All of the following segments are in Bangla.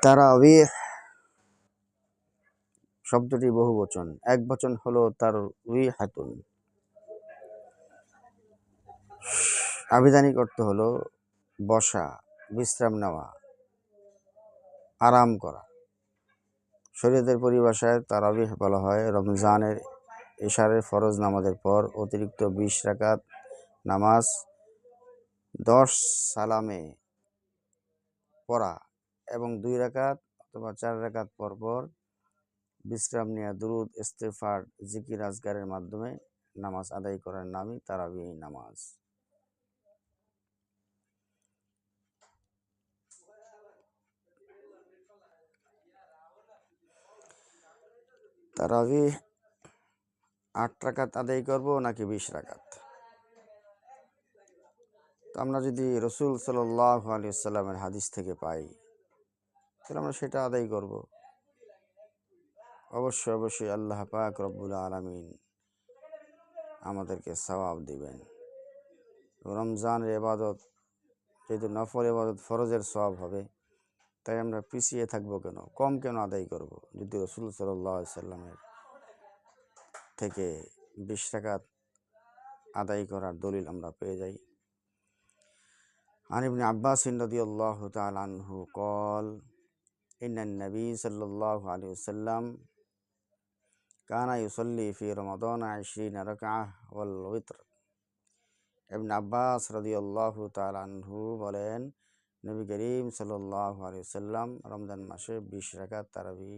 তারাবিহ শব্দটি বহু বচন, এক বচন হলো তারউইহাতুন। আবিধানিক অর্থ হলো বসা, বিশ্রাম নেওয়া, আরাম করা। শরীয়তের পরিভাষায় তারাবিহ বলা হয় রমজানের ইশারের ফরজ নামাজের পর অতিরিক্ত 20 রাকাত নামাজ 10 সালামে পড়া এবং 2 রাকাত অথবা 4 রাকাত পর পর বিশ্রাম নেওয়া, দুরুদ, ইস্তেগফার, জিকির আজকারের মাধ্যমে নামাজ আদায় করার নামই তারাবিহ নামাজ। তারাবিহ 8 রাকাত আদায় করব নাকি 20 রাকাত? তো আমরা যদি রসুল সাল্লাল্লাহু আলাইহি ওয়াসাল্লামের হাদিস থেকে পাই তাহলে আমরা সেটা আদায় করব। অবশ্যই আল্লাহ পাক রব্বুল আলামিন আমাদেরকে সওয়াব দিবেন। রমজানের ইবাদত যেহেতু নফল ইবাদত, ফরজের সওয়াব হবে, তাই আমরা পিছিয়ে থাকবো কেন, কম কেন আদায় করব, যদি রসুল সাল্লাল্লাহু আলাইহি ওয়াসাল্লামের থেকে 20 রাকাত আদায় করার দলিল আমরা পেয়ে যাই। عن ابن عباس رضي الله تعالى عنه قال إن النبي صلى الله عليه وسلم كان يصلي في رمضان 20 ركعة والوتر। ইবনে আব্বাস রাদিয়াল্লাহু তাআলা আনহু বলেন, নবী করিম সাল্লাল্লাহু আলাইহি ওয়াসাল্লাম রমজান মাসে 20 রাকাত তারাবি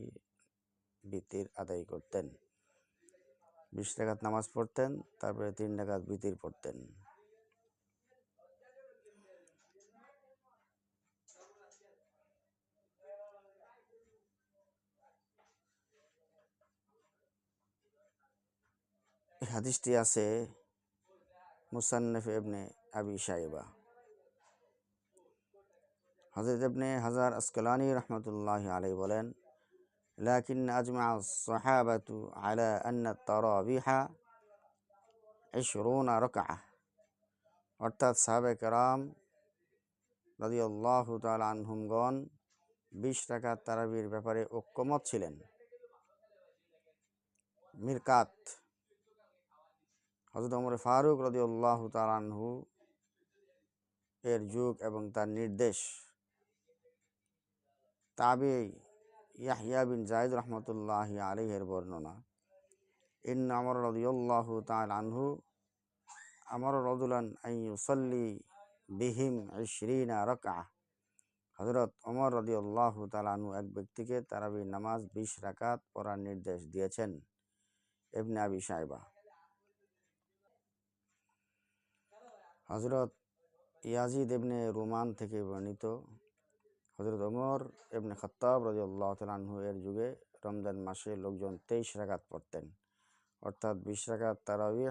বিতির আদায় করতেন। 20 রাকাত নামাজ পড়তেন, তারপরে 3 রাকাত বিতির পড়তেন। এই হাদিসটি আছে মুসান্নাফ ইবনে আবি শাইবা। হযরত ইবনে হাজার আসকালানী রাহমাতুল্লাহি আলাইহি বলেন, লাকিন আজমা আস-সাহাবাতু আলা আন্না আত-তারাবিহা 20 রাকআহ। অর্থাৎ সাহাবায়ে কেরাম রাদিয়াল্লাহু তাআলা আনহুমগণ 20 রাকাত তারাবির ব্যাপারে ঐক্যমত ছিলেন। মিরকাত হযরত ওমর ফারুক রাদিয়াল্লাহু তাআলা আনহু এর যুগ এবং তার নির্দেশ। তাবেঈ ইয়াহইয়া বিন যায়েদ রাহমাতুল্লাহি আলাইহির বর্ণনা, ইন্না ওমর রাদিয়াল্লাহু তাআলা আনহু আমারা রাজুলান আন ইউসাল্লি বিহিম 20 রাকআহ। হযরত ওমর রাদিয়াল্লাহু তাআলা আনহু এক ব্যক্তিকে তারাবির নামাজ 20 রাকাত পড়ার নির্দেশ দিয়েছেন। ইবনে আবি শাইবা। হযরত ইয়াজিদ ইবনে রুমান থেকে বর্ণিত, হযরত ওমর ইবনে খাত্তাব রাদিয়াল্লাহু তাআলা আনহু এর যুগে রমজান মাসে লোকজন 23 রাকাত পড়তেন, অর্থাৎ 20 রাকাত তারাবিহ,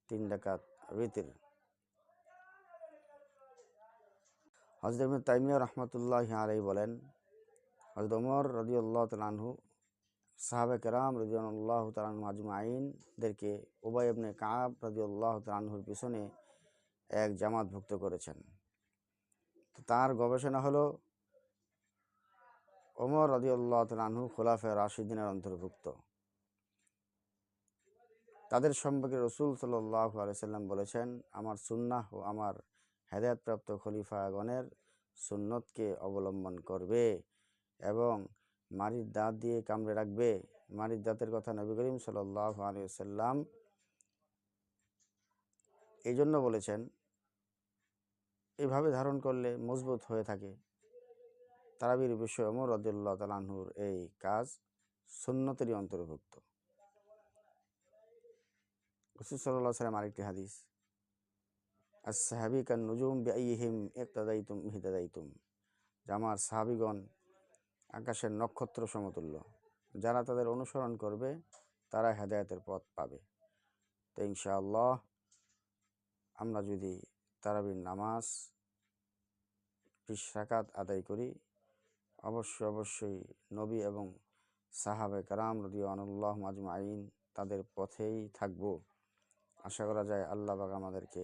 3 রাকাত বিতির। হযরত ইবনে তাইমিয়া রাহমাতুল্লাহি আলাইহি বলেন, হযরত ওমর রাদিয়াল্লাহু তাআলা আনহু সাহাবায়ে কেরাম রাদিয়াল্লাহু তাআলা আনহুম আজমাইনদেরকে উবাই ইবনে কাব রাদিয়াল্লাহু তাআলা আনহুর পিছনে এক জামাতভুক্ত করেছেন। তার গবেষণা হলো ওমর রাদিয়াল্লাহু তাআলা আনহু খোলাফায়ে রাশিদিনের অন্তর্ভুক্ত। তাদের সম্পর্কে রাসূল সাল্লাল্লাহু আলাইহি ওয়াসাল্লাম বলেছেন, আমার সুন্নাহ ও আমার হেদায়েতপ্রাপ্ত খলিফাগণের সুন্নতকে অবলম্বন করবে এবং মারির দাঁত দিয়ে কামড়ে রাখবে। মারির দাঁতের কথা নবী করিম সাল্লাল্লাহু আলাইহি ওয়াসাল্লাম এই জন্য বলেছেন, এভাবে ধারণ করলে মজবুত হয়ে থাকে। তারাবির বিষয়ে ওমর রাদিয়াল্লাহু তাআলা আনহুর এই কাজ সুন্নতেরই অন্তর্ভুক্ত। রাসূল সাল্লাল্লাহু আলাইহি ওয়াসাল্লাম আরেকটি হাদিস, as-সাহাবী কান নুজুম বিআইহিম ইক্তাদাইতুম ইহতাদাইতুম। আমার সাহাবীগণ আকাশের নক্ষত্র সমতুল্য, যারা তাদের অনুসরণ করবে তারা হেদায়েতের পথ পাবে। তো ইনশাআল্লাহ আমরা যদি তারাবির নামাজ 20 রাকাত আদায় করি, অবশ্যই নবী এবং সাহাবায়ে কেরাম রাদিয়াল্লাহু আজমাইন তাদের পথেই থাকব। আশা করা যায় আল্লাহ পাক আমাদেরকে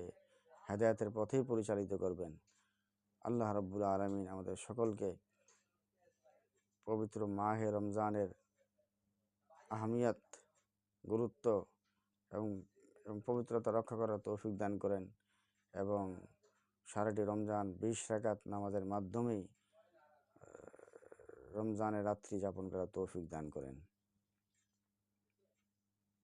হেদায়েতের পথেই পরিচালিত করবেন। আল্লাহ রাব্বুল আলামিন আমাদের সকলকে পবিত্র মাহে রমজানের আহমিয়ত, গুরুত্ব এবং পবিত্রতা রক্ষা করার তৌফিক দান করেন এবং সারাটি রমজান 20 রাকাত নামাজের মাধ্যমেই রমজানের রাত্রি যাপন করার তৌফিক দান করেন।